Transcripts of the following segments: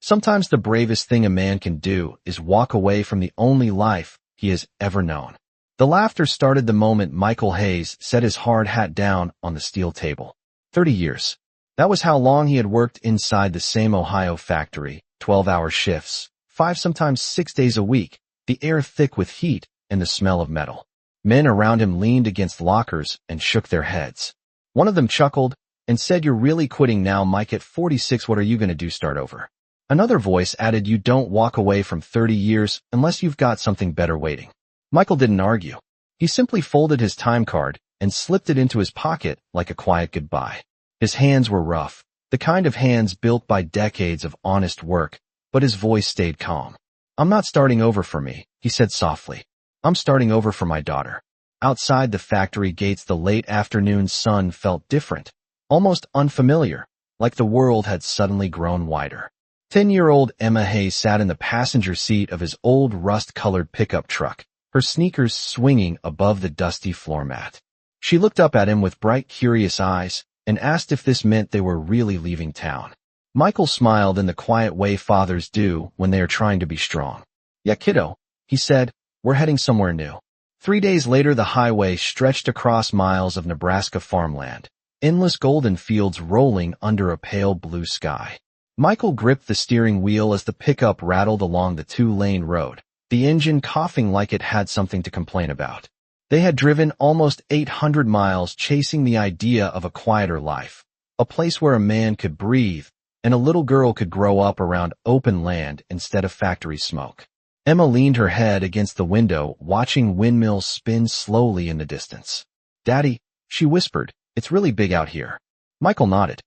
Sometimes the bravest thing a man can do is walk away from the only life he has ever known. The laughter started the moment Michael Hayes set his hard hat down on the steel table. 30 years. That was how long he had worked inside the same Ohio factory, 12-hour shifts, 5 sometimes 6 days a week, the air thick with heat and the smell of metal. Men around him leaned against lockers and shook their heads. One of them chuckled and said, "You're really quitting now, Mike, at 46, what are you going to do, start over?" Another voice added, "You don't walk away from 30 years unless you've got something better waiting." Michael didn't argue. He simply folded his time card and slipped it into his pocket like a quiet goodbye. His hands were rough, the kind of hands built by decades of honest work, but his voice stayed calm. "I'm not starting over for me," he said softly. "I'm starting over for my daughter." Outside the factory gates, the late afternoon sun felt different, almost unfamiliar, like the world had suddenly grown wider. 10-year-old Emma Hayes sat in the passenger seat of his old rust-colored pickup truck, her sneakers swinging above the dusty floor mat. She looked up at him with bright, curious eyes and asked if this meant they were really leaving town. Michael smiled in the quiet way fathers do when they are trying to be strong. "Yeah, kiddo," he said, "we're heading somewhere new." 3 days later, the highway stretched across miles of Nebraska farmland, endless golden fields rolling under a pale blue sky. Michael gripped the steering wheel as the pickup rattled along the 2-lane road, the engine coughing like it had something to complain about. They had driven almost 800 miles chasing the idea of a quieter life, a place where a man could breathe and a little girl could grow up around open land instead of factory smoke. Emma leaned her head against the window, watching windmills spin slowly in the distance. "Daddy," she whispered, "it's really big out here." Michael nodded.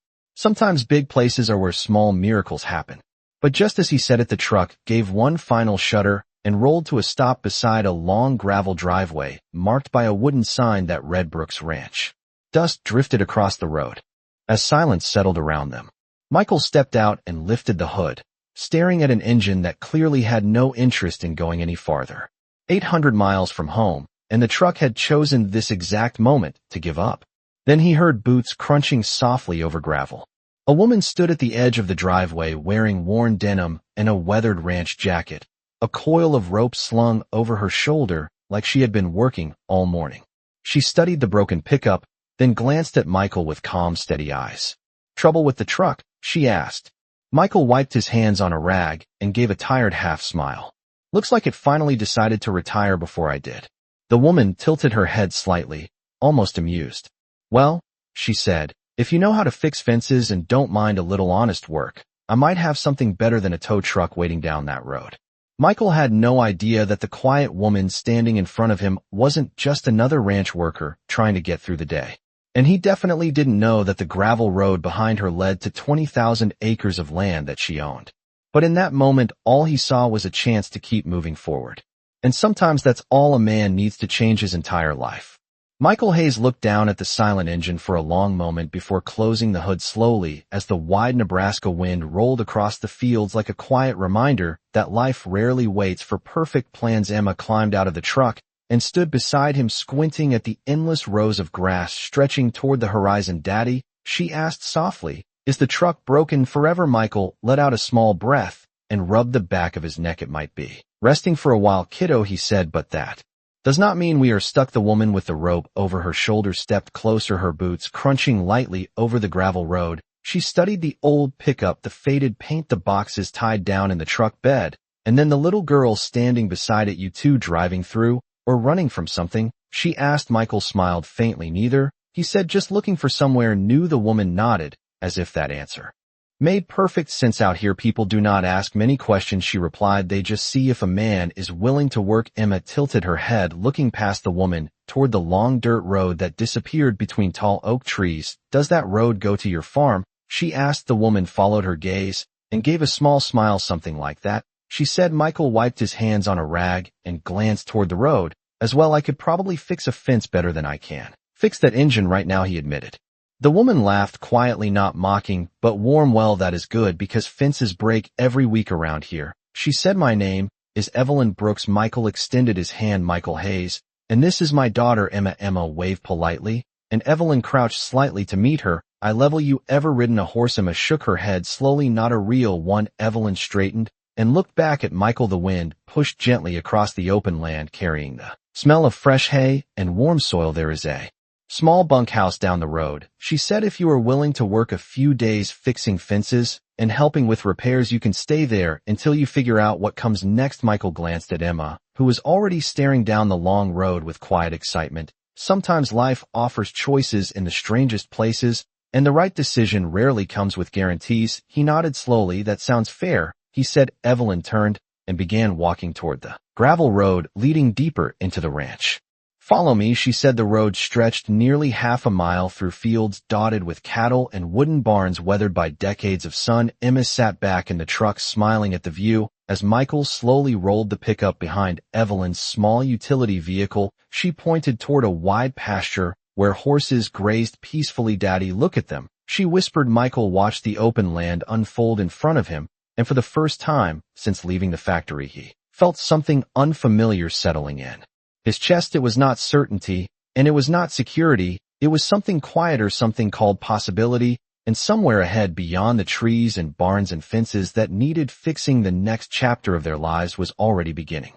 Sometimes big places are where small miracles happen. But just as he said it, the truck gave one final shudder and rolled to a stop beside a long gravel driveway marked by a wooden sign that read Brooks Ranch. Dust drifted across the road. As silence settled around them, Michael stepped out and lifted the hood, staring at an engine that clearly had no interest in going any farther. 800 miles from home, and the truck had chosen this exact moment to give up. Then he heard boots crunching softly over gravel. A woman stood at the edge of the driveway wearing worn denim and a weathered ranch jacket, a coil of rope slung over her shoulder like she had been working all morning. She studied the broken pickup, then glanced at Michael with calm, steady eyes. "Trouble with the truck?" she asked. Michael wiped his hands on a rag and gave a tired half-smile. "Looks like it finally decided to retire before I did." The woman tilted her head slightly, almost amused. "Well," she said, "if you know how to fix fences and don't mind a little honest work, I might have something better than a tow truck waiting down that road." Michael had no idea that the quiet woman standing in front of him wasn't just another ranch worker trying to get through the day. And he definitely didn't know that the gravel road behind her led to 20,000 acres of land that she owned. But in that moment, all he saw was a chance to keep moving forward. And sometimes that's all a man needs to change his entire life. Michael Hayes looked down at the silent engine for a long moment before closing the hood slowly as the wide Nebraska wind rolled across the fields like a quiet reminder that life rarely waits for perfect plans. Emma climbed out of the truck and stood beside him, squinting at the endless rows of grass stretching toward the horizon. "Daddy," she asked softly, "is the truck broken forever?" Michael let out a small breath and rubbed the back of his neck. "It might be resting for a while, kiddo," he said, "but that does not mean we are stuck." The woman with the rope over her shoulder stepped closer, her boots crunching lightly over the gravel road. She studied the old pickup, the faded paint, the boxes tied down in the truck bed, and then the little girl standing beside it. "You two driving through or running from something?" she asked. Michael smiled faintly. "Neither," he said, "just looking for somewhere new." The woman nodded, as if that answer made perfect sense. "Out here, people do not ask many questions," she replied. "They just see if a man is willing to work." Emma tilted her head, looking past the woman toward the long dirt road that disappeared between tall oak trees. "Does that road go to your farm?" she asked. The woman followed her gaze and gave a small smile. "Something like that," she said. Michael wiped his hands on a rag and glanced toward the road. "As well, I could probably fix a fence better than I can fix that engine right now," he admitted. The woman laughed quietly, not mocking, but warm. "Well, that is good, because fences break every week around here," she said. "My name is Evelyn Brooks." Michael extended his hand. "Michael Hayes, and this is my daughter, Emma." Emma waved politely, and Evelyn crouched slightly to meet her, I level you ever ridden a horse? Emma shook her head slowly. Not a real one. Evelyn straightened and looked back at Michael. The wind pushed gently across the open land, carrying the smell of fresh hay and warm soil. There is a small bunkhouse down the road, she said. If you are willing to work a few days fixing fences and helping with repairs, you can stay there until you figure out what comes next. Michael glanced at Emma, who was already staring down the long road with quiet excitement. Sometimes life offers choices in the strangest places, and the right decision rarely comes with guarantees. He nodded slowly. That sounds fair, he said. Evelyn turned and began walking toward the gravel road leading deeper into the ranch. Follow me, she said. The road stretched nearly half a mile through fields dotted with cattle and wooden barns weathered by decades of sun. Emma sat back in the truck, smiling at the view. As Michael slowly rolled the pickup behind Evelyn's small utility vehicle, she pointed toward a wide pasture where horses grazed peacefully. Daddy, look at them, she whispered. Michael watched the open land unfold in front of him, and for the first time since leaving the factory, he felt something unfamiliar settling in his chest. It was not certainty, and it was not security. It was something quieter, something called possibility, and somewhere ahead, beyond the trees and barns and fences that needed fixing, the next chapter of their lives was already beginning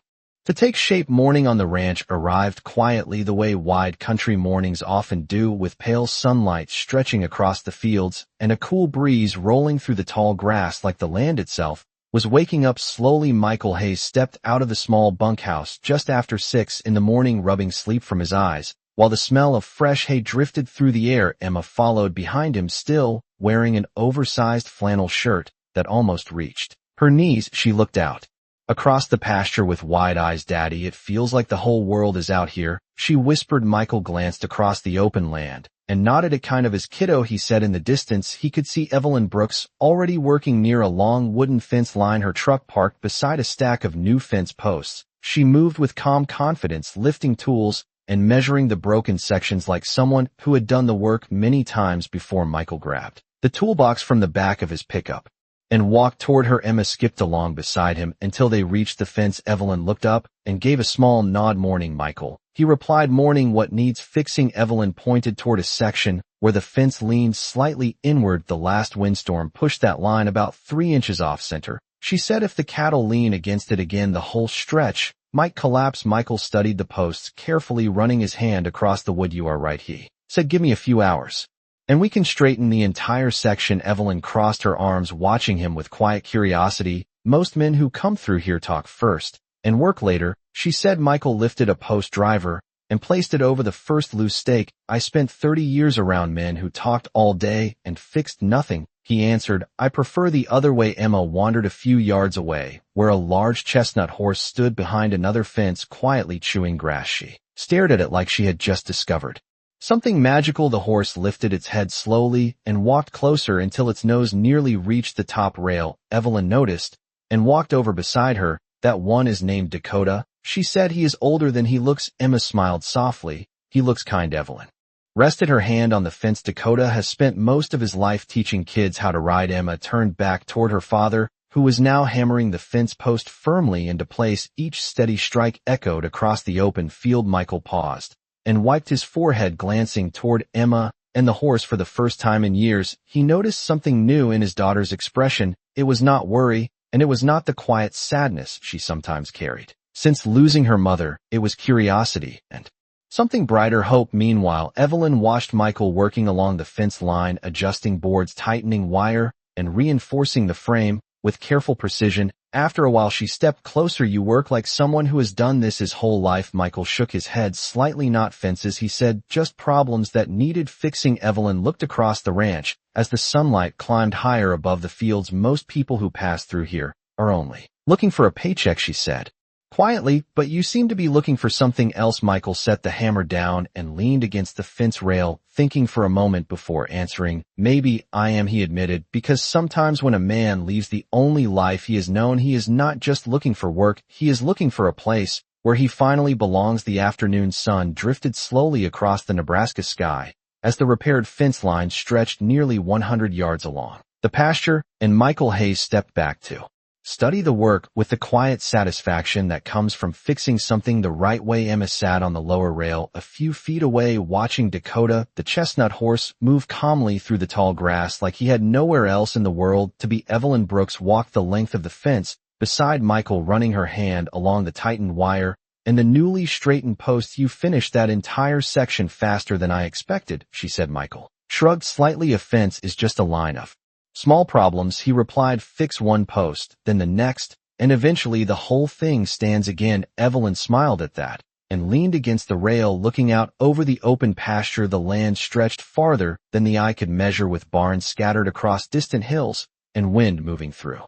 to take shape. Morning on the ranch arrived quietly, the way wide country mornings often do, with pale sunlight stretching across the fields and a cool breeze rolling through the tall grass like the land itself was waking up slowly. Michael Hayes stepped out of the small bunkhouse just after 6 in the morning, rubbing sleep from his eyes, while the smell of fresh hay drifted through the air. Emma followed behind him, still wearing an oversized flannel shirt that almost reached her knees. She looked out across the pasture with wide eyes. Daddy, it feels like the whole world is out here, she whispered. Michael glanced across the open land and nodded. It kind of is, kiddo, he said. In the distance, he could see Evelyn Brooks already working near a long wooden fence line, her truck parked beside a stack of new fence posts. She moved with calm confidence, lifting tools and measuring the broken sections like someone who had done the work many times before. Michael grabbed the toolbox from the back of his pickup and walked toward her. Emma skipped along beside him until they reached the fence. Evelyn looked up and gave a small nod. Morning, Michael, he replied. Morning. What needs fixing? Evelyn pointed toward a section where the fence leaned slightly inward. The last windstorm pushed that line about 3 inches off center, she said. If the cattle lean against it again, the whole stretch might collapse. Michael studied the posts carefully, running his hand across the wood. You are right, he said. Give me a few hours and we can straighten the entire section. Evelyn crossed her arms, watching him with quiet curiosity. Most men who come through here talk first and work later, she said. Michael lifted a post driver and placed it over the first loose stake. I spent 30 years around men who talked all day and fixed nothing, he answered. I prefer the other way. Emma wandered a few yards away, where a large chestnut horse stood behind another fence, quietly chewing grass. She stared at it like she had just discovered something magical. The horse lifted its head slowly and walked closer until its nose nearly reached the top rail. Evelyn noticed and walked over beside her. That one is named Dakota, she said. He is older than he looks. Emma smiled softly. He looks kind. Evelyn rested her hand on the fence. Dakota has spent most of his life teaching kids how to ride. Emma turned back toward her father, who was now hammering the fence post firmly into place. Each steady strike echoed across the open field. Michael paused and wiped his forehead, glancing toward Emma and the horse. For the first time in years, he noticed something new in his daughter's expression. It was not worry, and it was not the quiet sadness she sometimes carried since losing her mother. It was curiosity and something brighter, hope. Meanwhile, Evelyn watched Michael working along the fence line, adjusting boards, tightening wire, and reinforcing the frame with careful precision. After a while, she stepped closer. You work like someone who has done this his whole life. Michael shook his head slightly. Not fences, he said, just problems that needed fixing. Evelyn looked across the ranch as the sunlight climbed higher above the fields. Most people who pass through here are only looking for a paycheck, she said quietly, but you seem to be looking for something else. Michael set the hammer down and leaned against the fence rail, thinking for a moment before answering. Maybe I am, he admitted, because sometimes when a man leaves the only life he has known, he is not just looking for work, he is looking for a place where he finally belongs. The afternoon sun drifted slowly across the Nebraska sky as the repaired fence line stretched nearly 100 yards along the pasture, and Michael Hayes stepped back too. Study the work with the quiet satisfaction that comes from fixing something the right way. Emma sat on the lower rail a few feet away watching Dakota, the chestnut horse, move calmly through the tall grass like he had nowhere else in the world to be. Evelyn Brooks walked the length of the fence beside Michael, running her hand along the tightened wire and the newly straightened post. You finished that entire section faster than I expected, she said. Michael shrugged slightly. A fence is just a line of small problems, he replied. Fix one post, then the next, and eventually the whole thing stands again. Evelyn smiled at that and leaned against the rail, looking out over the open pasture. The land stretched farther than the eye could measure, with barns scattered across distant hills and wind moving through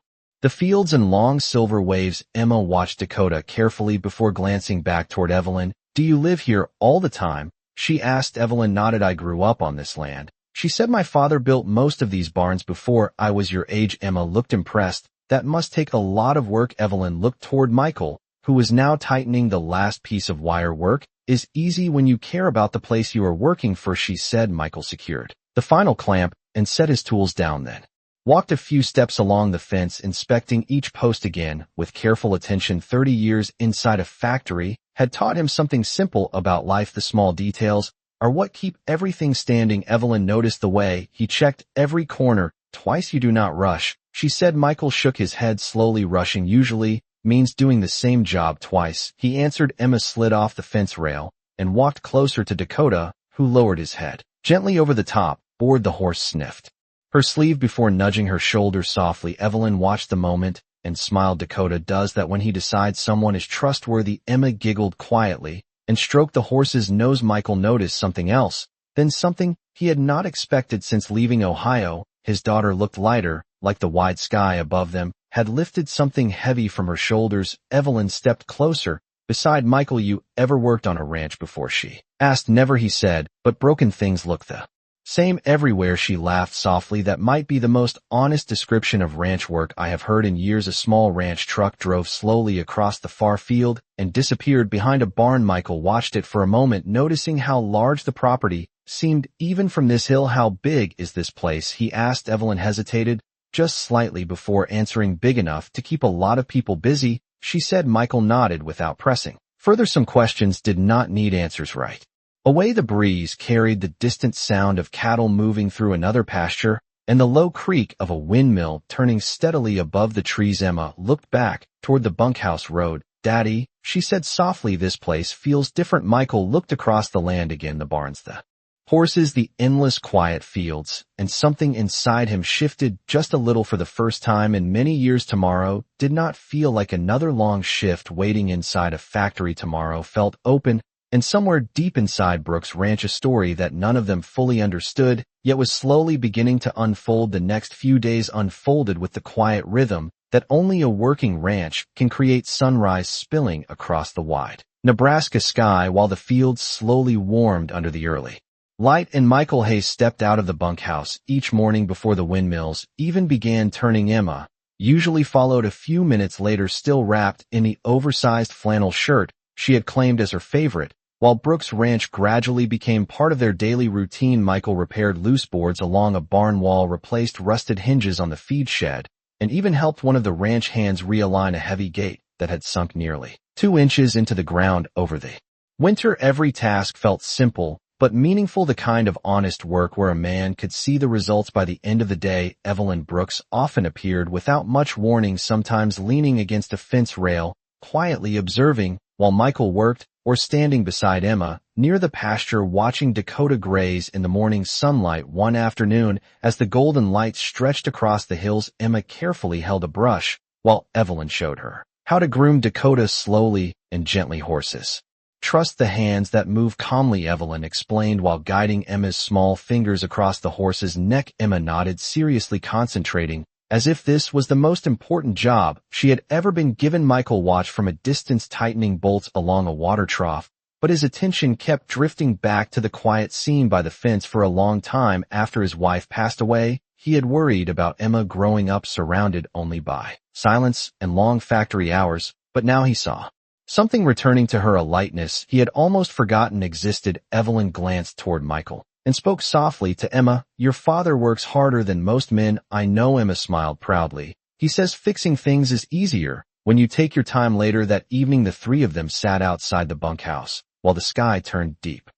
the fields in long silver waves. Emma watched Dakota carefully before glancing back toward Evelyn. Do you live here all the time? She asked. Evelyn nodded. I grew up on this land, she said. My father built most of these barns before I was your age. Emma looked impressed. That must take a lot of work. Evelyn looked toward Michael, who was now tightening the last piece of wire. Work is easy when you care about the place you are working for, she said. Michael secured the final clamp and set his tools down, then walked a few steps along the fence, inspecting each post again with careful attention. 30 years inside a factory had taught him something simple about life. The small details are what keep everything standing. Evelyn noticed the way he checked every corner twice. You do not rush, she said. Michael shook his head slowly. Rushing usually means doing the same job twice, he answered. Emma slid off the fence rail and walked closer to Dakota, who lowered his head gently over the top board. The horse sniffed her sleeve before nudging her shoulder softly. Evelyn watched the moment and smiled. Dakota does that when he decides someone is trustworthy. Emma giggled quietly and stroked the horse's nose. Michael noticed something else, then something he had not expected since leaving Ohio. His daughter looked lighter, like the wide sky above them had lifted something heavy from her shoulders. Evelyn stepped closer beside Michael. You ever worked on a ranch before? She asked. Never, he said, but broken things look the same everywhere. She laughed softly. That might be the most honest description of ranch work I have heard in years. A small ranch truck drove slowly across the far field and disappeared behind a barn. Michael watched it for a moment, noticing how large the property seemed even from this hill. How big is this place? he asked. Evelyn hesitated just slightly before answering. Big enough to keep a lot of people busy, she said. Michael nodded without pressing further. Some questions did not need answers right away. The breeze carried the distant sound of cattle moving through another pasture and the low creak of a windmill turning steadily above the trees. Emma looked back toward the bunkhouse road. Daddy, she said softly, this place feels different. Michael looked across the land again, the barns, the horses, the endless quiet fields, and something inside him shifted just a little. For the first time in many years, tomorrow did not feel like another long shift waiting inside a factory. Tomorrow felt open, and somewhere deep inside Brooks Ranch, a story that none of them fully understood, yet was slowly beginning to unfold. The next few days unfolded with the quiet rhythm that only a working ranch can create. Sunrise spilling across the wide Nebraska sky while the fields slowly warmed under the early light, and Michael Hayes stepped out of the bunkhouse each morning before the windmills even began turning. Emma usually followed a few minutes later, still wrapped in the oversized flannel shirt she had claimed as her favorite. While Brooks Ranch gradually became part of their daily routine, Michael repaired loose boards along a barn wall, replaced rusted hinges on the feed shed, and even helped one of the ranch hands realign a heavy gate that had sunk nearly 2 inches into the ground over the winter. Every task felt simple but meaningful, the kind of honest work where a man could see the results by the end of the day. Evelyn Brooks often appeared without much warning, sometimes leaning against a fence rail, quietly observing while Michael worked, or standing beside Emma near the pasture watching Dakota graze in the morning sunlight. One afternoon, as the golden light stretched across the hills, Emma carefully held a brush while Evelyn showed her how to groom Dakota slowly and gently. Horses trust the hands that move calmly, Evelyn explained while guiding Emma's small fingers across the horse's neck. Emma nodded, seriously concentrating, as if this was the most important job she had ever been given. Michael watched from a distance, tightening bolts along a water trough, but his attention kept drifting back to the quiet scene by the fence. For a long time after his wife passed away, he had worried about Emma growing up surrounded only by silence and long factory hours, but now he saw something returning to her, a lightness he had almost forgotten existed. Evelyn glanced toward Michael and spoke softly to Emma. Your father works harder than most men, I know. Emma smiled proudly, He says fixing things is easier when you take your time. Later that evening, the three of them sat outside the bunkhouse, while the sky turned deep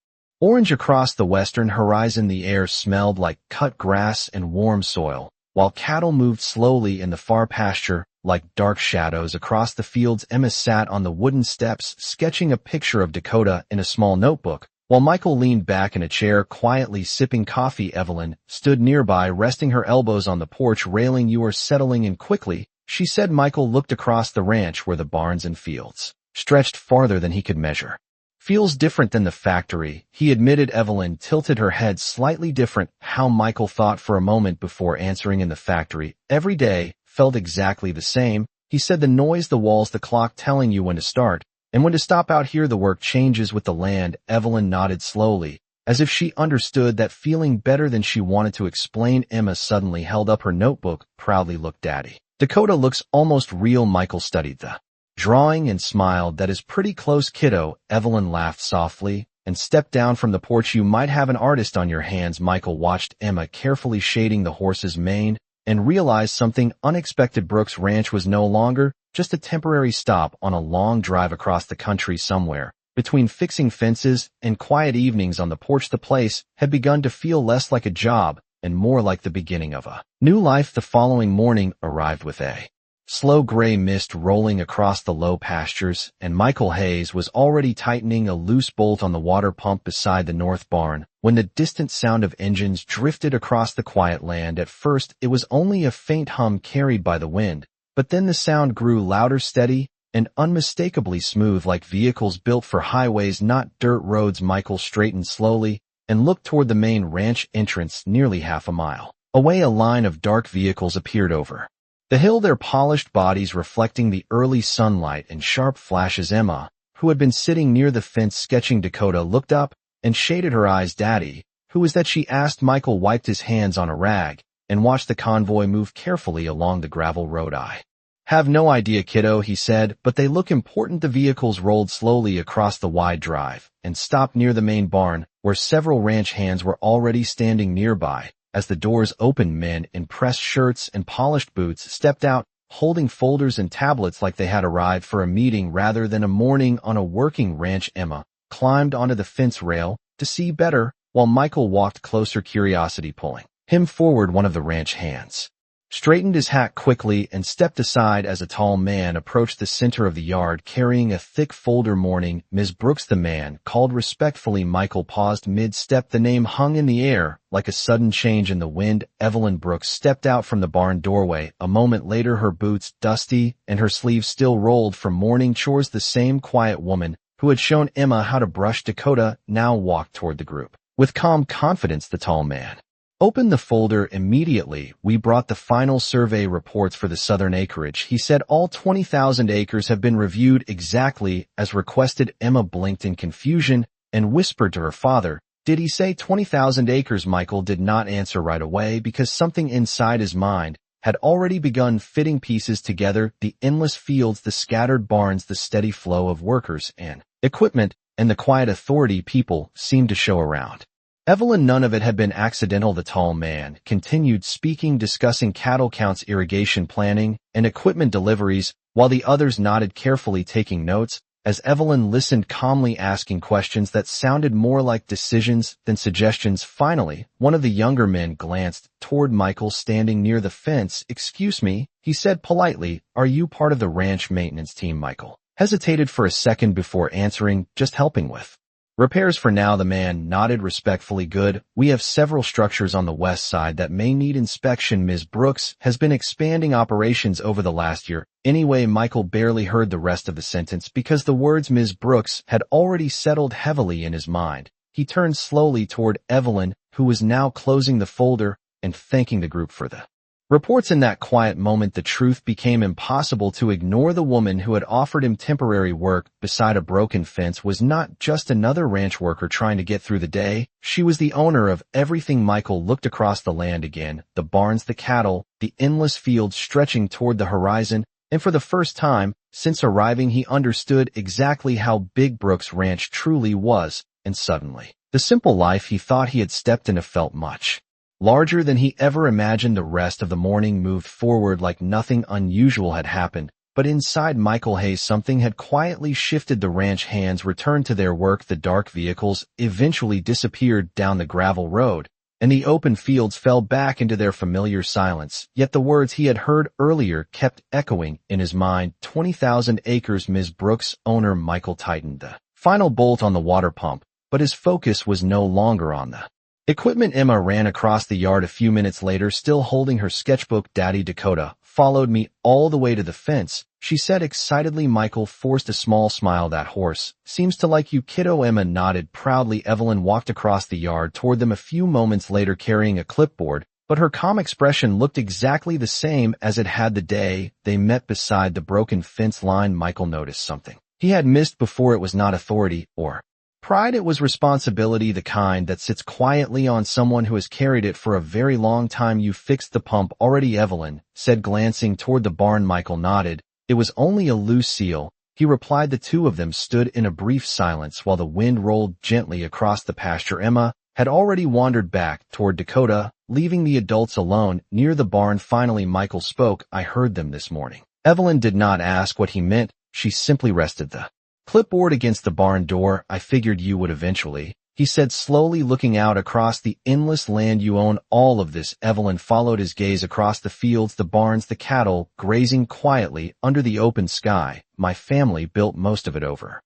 orange across the western horizon. The air smelled like cut grass and warm soil, while cattle moved slowly in the far pasture, like dark shadows across the fields. Emma sat on the wooden steps, sketching a picture of Dakota in a small notebook, while Michael leaned back in a chair, quietly sipping coffee. Evelyn stood nearby, resting her elbows on the porch railing. "You are settling in quickly," she said. Michael looked across the ranch where the barns and fields stretched farther than he could measure. "Feels different than the factory," he admitted. Evelyn tilted her head slightly. "Different how?" Michael thought for a moment before answering. "In the factory, every day felt exactly the same," he said. "The noise, the walls, the clock telling you when to start and when to stop. Out here the work changes with the land." Evelyn nodded slowly, as if she understood that feeling better than she wanted to explain. Emma suddenly held up her notebook proudly. "Look, Daddy. Dakota looks almost real." Michael studied the drawing and smiled. "That is pretty close, kiddo." Evelyn laughed softly and stepped down from the porch. "You might have an artist on your hands." Michael watched Emma carefully shading the horse's mane and realized something unexpected. Brooks Ranch was no longer just a temporary stop on a long drive across the country somewhere. Between fixing fences and quiet evenings on the porch, the place had begun to feel less like a job and more like the beginning of a new life. The following morning arrived with a slow gray mist rolling across the low pastures, and Michael Hayes was already tightening a loose bolt on the water pump beside the north barn when the distant sound of engines drifted across the quiet land. At first, it was only a faint hum carried by the wind, but then the sound grew louder, steady, and unmistakably smooth, like vehicles built for highways, not dirt roads. Michael straightened slowly and looked toward the main ranch entrance. Nearly half a mile away, a line of dark vehicles appeared over the hill, their polished bodies reflecting the early sunlight in sharp flashes. Emma, who had been sitting near the fence sketching Dakota, looked up and shaded her eyes. "Daddy, who is that?" she asked. Michael wiped his hands on a rag and watched the convoy move carefully along the gravel road. "I have no idea, kiddo," he said, "but they look important." The vehicles rolled slowly across the wide drive and stopped near the main barn, where several ranch hands were already standing nearby. As the doors opened, men in pressed shirts and polished boots stepped out, holding folders and tablets like they had arrived for a meeting rather than a morning on a working ranch. Emma climbed onto the fence rail to see better, while Michael walked closer, curiosity pulling him forward. One of the ranch hands straightened his hat quickly and stepped aside as a tall man approached the center of the yard carrying a thick folder. "Morning, Ms. Brooks," the man called respectfully. Michael paused mid-step. The name hung in the air like a sudden change in the wind. Evelyn Brooks stepped out from the barn doorway a moment later, her boots dusty and her sleeves still rolled from morning chores. The same quiet woman who had shown Emma how to brush Dakota now walked toward the group with calm confidence. The tall man opened the folder immediately. "We brought the final survey reports for the southern acreage," he said. "All 20,000 acres have been reviewed exactly as requested." Emma blinked in confusion and whispered to her father, "Did he say 20,000 acres?" Michael did not answer right away because something inside his mind had already begun fitting pieces together. The endless fields, the scattered barns, the steady flow of workers and equipment, and the quiet authority people seemed to show around Evelyn. None of it had been accidental. The tall man continued speaking, discussing cattle counts, irrigation planning, and equipment deliveries, while the others nodded carefully, taking notes. As Evelyn listened calmly, asking questions that sounded more like decisions than suggestions. Finally, one of the younger men glanced toward Michael standing near the fence. "Excuse me," he said politely, "are you part of the ranch maintenance team?" Michael hesitated for a second before answering, "Just helping with repairs for now." The man nodded respectfully. "Good. We have several structures on the west side that may need inspection. Ms. Brooks has been expanding operations over the last year." Anyway, Michael barely heard the rest of the sentence because the words Ms. Brooks had already settled heavily in his mind. He turned slowly toward Evelyn, who was now closing the folder and thanking the group for the reports. In that quiet moment, the truth became impossible to ignore. The woman who had offered him temporary work beside a broken fence was not just another ranch worker trying to get through the day. She was the owner of everything. Michael looked across the land again, the barns, the cattle, the endless fields stretching toward the horizon, and for the first time since arriving, he understood exactly how big Brooks Ranch truly was, and suddenly, the simple life he thought he had stepped into felt much Larger than he ever imagined, the rest of the morning moved forward like nothing unusual had happened, but inside Michael Hayes something had quietly shifted. The ranch hands returned to their work, the dark vehicles eventually disappeared down the gravel road, and the open fields fell back into their familiar silence. Yet the words he had heard earlier kept echoing in his mind. 20,000 acres. Ms. Brooks' owner Michael tightened the final bolt on the water pump, but his focus was no longer on the equipment. Emma ran across the yard a few minutes later, still holding her sketchbook. Daddy, Dakota followed me all the way to the fence, she said excitedly. Michael forced a small smile. That horse seems to like you, kiddo. Emma nodded proudly. Evelyn walked across the yard toward them a few moments later carrying a clipboard, but her calm expression looked exactly the same as it had the day they met beside the broken fence line. Michael noticed something he had missed before. It was not authority or pride, it was responsibility, the kind that sits quietly on someone who has carried it for a very long time. You fixed the pump already, Evelyn said, glancing toward the barn. Michael nodded. It was only a loose seal, he replied. The two of them stood in a brief silence while the wind rolled gently across the pasture. Emma had already wandered back toward Dakota, leaving the adults alone near the barn. Finally, Michael spoke. I heard them this morning. Evelyn did not ask what he meant. She simply rested the clipboard against the barn door. I figured you would eventually, he said slowly, looking out across the endless land. You own all of this. Evelyn followed his gaze across the fields, the barns, the cattle grazing quietly under the open sky. My family built most of it over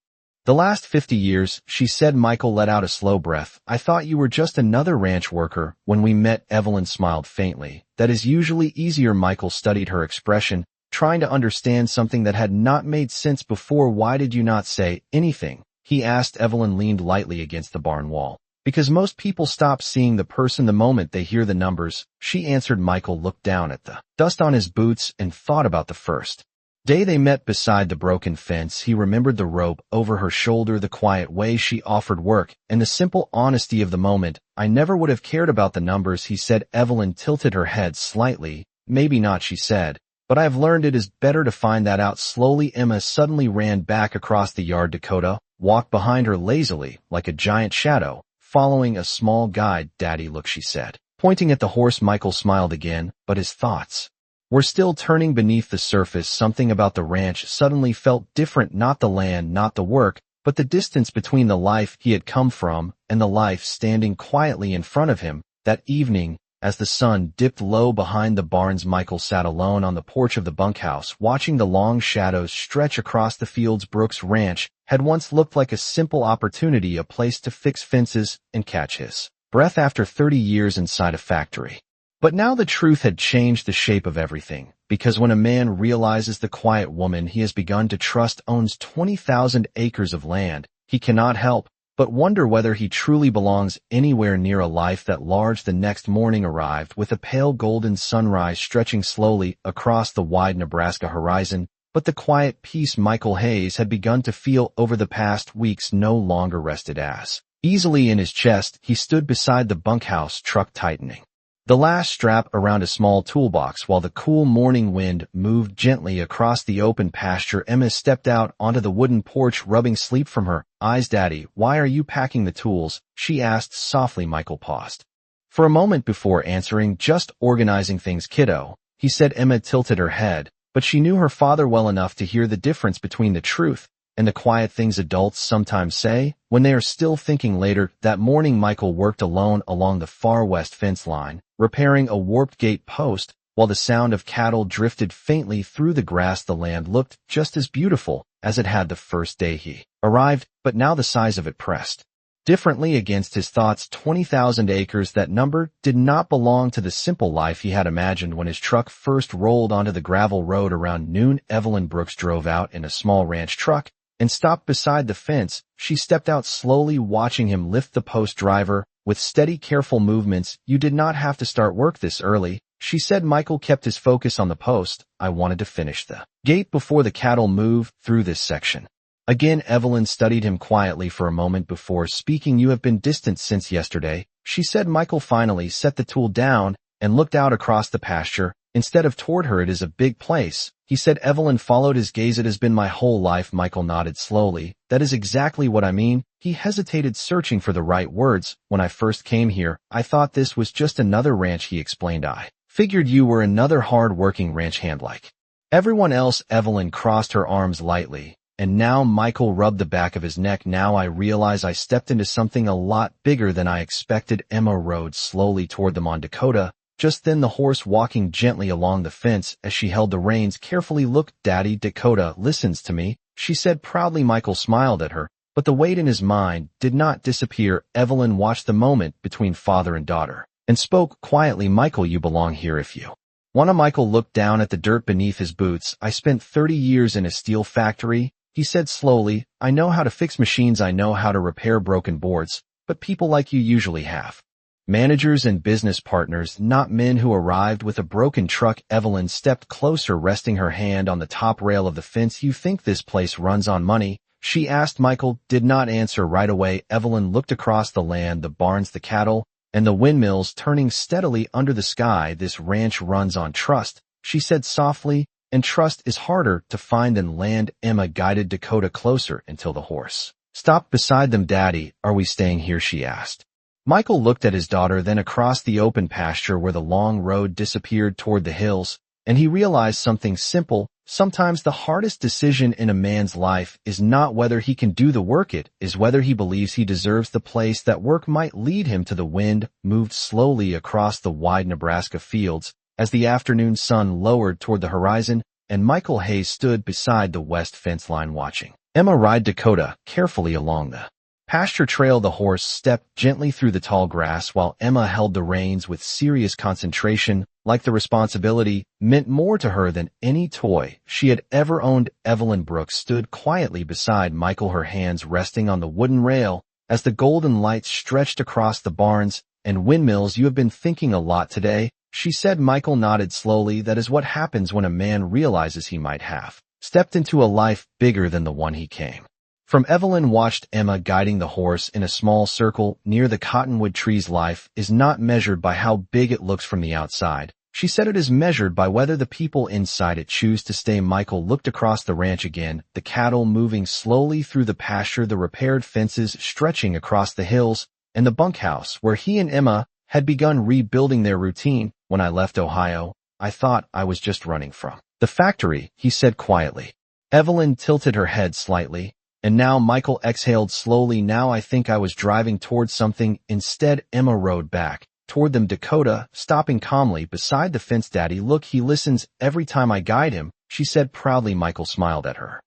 the last 50 years, she said. Michael let out a slow breath. I thought you were just another ranch worker when we met. Evelyn smiled faintly. That is usually easier. Michael studied her expression, trying to understand something that had not made sense before. Why did you not say anything? He asked. Evelyn leaned lightly against the barn wall. Because most people stop seeing the person the moment they hear the numbers, she answered. Michael looked down at the dust on his boots and thought about the first day they met beside the broken fence. He remembered the rope over her shoulder, the quiet way she offered work, and the simple honesty of the moment. I never would have cared about the numbers, he said. Evelyn tilted her head slightly. Maybe not, she said, but I have learned it is better to find that out slowly. Emma suddenly ran back across the yard. Dakota walked behind her lazily, like a giant shadow, following a small guide. Daddy, look, she said, pointing at the horse. Michael smiled again, but his thoughts were still turning beneath the surface. Something about the ranch suddenly felt different. Not the land, not the work, but the distance between the life he had come from and the life standing quietly in front of him. That evening, as the sun dipped low behind the barns, Michael sat alone on the porch of the bunkhouse, watching the long shadows stretch across the fields. Brooks Ranch had once looked like a simple opportunity, a place to fix fences and catch his breath after 30 years inside a factory. But now the truth had changed the shape of everything, because when a man realizes the quiet woman he has begun to trust owns 20,000 acres of land, he cannot help but wonder whether he truly belongs anywhere near a life that large. The next morning arrived with a pale golden sunrise stretching slowly across the wide Nebraska horizon, but the quiet peace Michael Hayes had begun to feel over the past weeks no longer rested as easily in his chest. He stood beside the bunkhouse truck, tightening the last strap around a small toolbox while the cool morning wind moved gently across the open pasture. Emma stepped out onto the wooden porch, rubbing sleep from her eyes. Daddy, why are you packing the tools? She asked softly. Michael paused for a moment before answering. Just organizing things, kiddo, he said. Emma tilted her head, but she knew her father well enough to hear the difference between the truth and the quiet things adults sometimes say when they are still thinking. Later that morning, Michael worked alone along the far west fence line, repairing a warped gate post, while the sound of cattle drifted faintly through the grass. The land looked just as beautiful as it had the first day he arrived, but now the size of it pressed differently against his thoughts. 20,000 acres, that number did not belong to the simple life he had imagined. When his truck first rolled onto the gravel road around noon, Evelyn Brooks drove out in a small ranch truck and stopped beside the fence. She stepped out slowly, watching him lift the post. Driver, with steady, careful movements, you did not have to start work this early, she said. Michael kept his focus on the post. I wanted to finish the gate before the cattle move through this section. Again, Evelyn studied him quietly for a moment before speaking. You have been distant since yesterday, she said. Michael finally set the tool down and looked out across the pasture. Instead of toward her, it is a big place, he said. Evelyn followed his gaze. It has been my whole life, Michael nodded slowly. That is exactly what I mean. He hesitated, searching for the right words. When I first came here, I thought this was just another ranch, he explained. I figured you were another hard-working ranch hand like everyone else. Evelyn crossed her arms lightly, and now Michael rubbed the back of his neck. Now I realize I stepped into something a lot bigger than I expected. Emma rode slowly toward them on Dakota. Just then the horse walking gently along the fence as she held the reins carefully. Look, Daddy, Dakota listens to me, she said proudly. Michael smiled at her, but the weight in his mind did not disappear. Evelyn watched the moment between father and daughter and spoke quietly. Michael, you belong here if you wanna. Michael looked down at the dirt beneath his boots. I spent 30 years in a steel factory, he said slowly. I know how to fix machines, I know how to repair broken boards, but people like you usually have managers and business partners, not men who arrived with a broken truck. Evelyn stepped closer, resting her hand on the top rail of the fence. You think this place runs on money? She asked. Michael did not answer right away. Evelyn looked across the land, the barns, the cattle, and the windmills turning steadily under the sky. This ranch runs on trust, she said softly, and trust is harder to find than land. Emma guided Dakota closer until the horse stopped beside them. Daddy, are we staying here? She asked. Michael looked at his daughter, then across the open pasture where the long road disappeared toward the hills, and he realized something simple. Sometimes the hardest decision in a man's life is not whether he can do the work, it is whether he believes he deserves the place that work might lead him to. The wind moved slowly across the wide Nebraska fields as the afternoon sun lowered toward the horizon, and Michael Hayes stood beside the west fence line watching Emma ride Dakota carefully along the pasture trail. The horse stepped gently through the tall grass while Emma held the reins with serious concentration, like the responsibility meant more to her than any toy she had ever owned. Evelyn Brooks stood quietly beside Michael, her hands resting on the wooden rail as the golden lights stretched across the barns and windmills. You have been thinking a lot today, she said. Michael nodded slowly. That is what happens when a man realizes he might have stepped into a life bigger than the one he came from. Evelyn watched Emma guiding the horse in a small circle near the cottonwood trees. Life is not measured by how big it looks from the outside, she said. It is measured by whether the people inside it choose to stay. Michael looked across the ranch again, the cattle moving slowly through the pasture, the repaired fences stretching across the hills, and the bunkhouse where he and Emma had begun rebuilding their routine. When I left Ohio, I thought I was just running from the factory, he said quietly. Evelyn tilted her head slightly. And now, Michael exhaled slowly. Now I think I was driving towards something instead. Emma rode back toward them, Dakota stopping calmly beside the fence. Daddy, look, he listens every time I guide him, she said proudly. Michael smiled at her.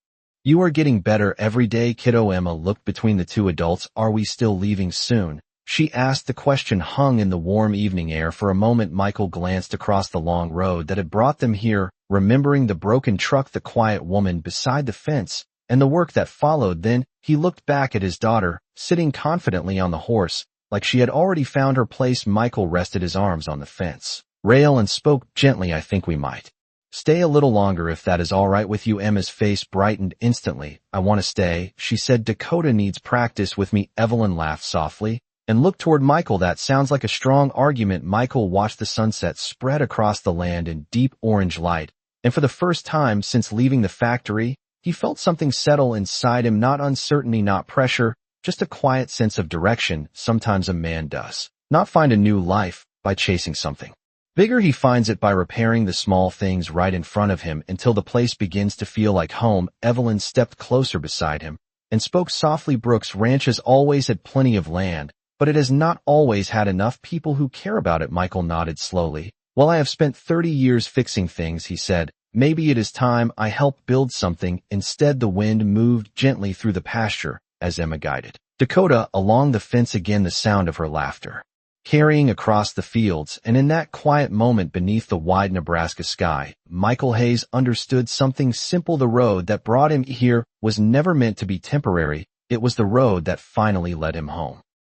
You are getting better every day, kiddo. Emma looked between the two adults. Are we still leaving soon? She asked. The question hung in the warm evening air. For a moment, Michael glanced across the long road that had brought them here, remembering the broken truck, the quiet woman beside the fence, and the work that followed. Then he looked back at his daughter, sitting confidently on the horse, like she had already found her place. Michael rested his arms on the fence rail and spoke gently. I think we might stay a little longer if that is all right with you. Emma's face brightened instantly. I want to stay, she said. Dakota needs practice with me. Evelyn laughed softly and looked toward Michael. That sounds like a strong argument. Michael watched the sunset spread across the land in deep orange light, and for the first time since leaving the factory, he felt something settle inside him. Not uncertainty, not pressure, just a quiet sense of direction. Sometimes a man does not find a new life by chasing something bigger. He finds it by repairing the small things right in front of him until the place begins to feel like home. Evelyn stepped closer beside him and spoke softly. Brooks Ranch has always had plenty of land, but it has not always had enough people who care about it. Michael nodded slowly. Well, I have spent 30 years fixing things, he said. Maybe it is time I helped build something instead. The wind moved gently through the pasture as Emma guided Dakota along the fence. Again, the sound of her laughter carrying across the fields, and in that quiet moment beneath the wide Nebraska sky, Michael Hayes understood something simple. The road that brought him here was never meant to be temporary. It was the road that finally led him home.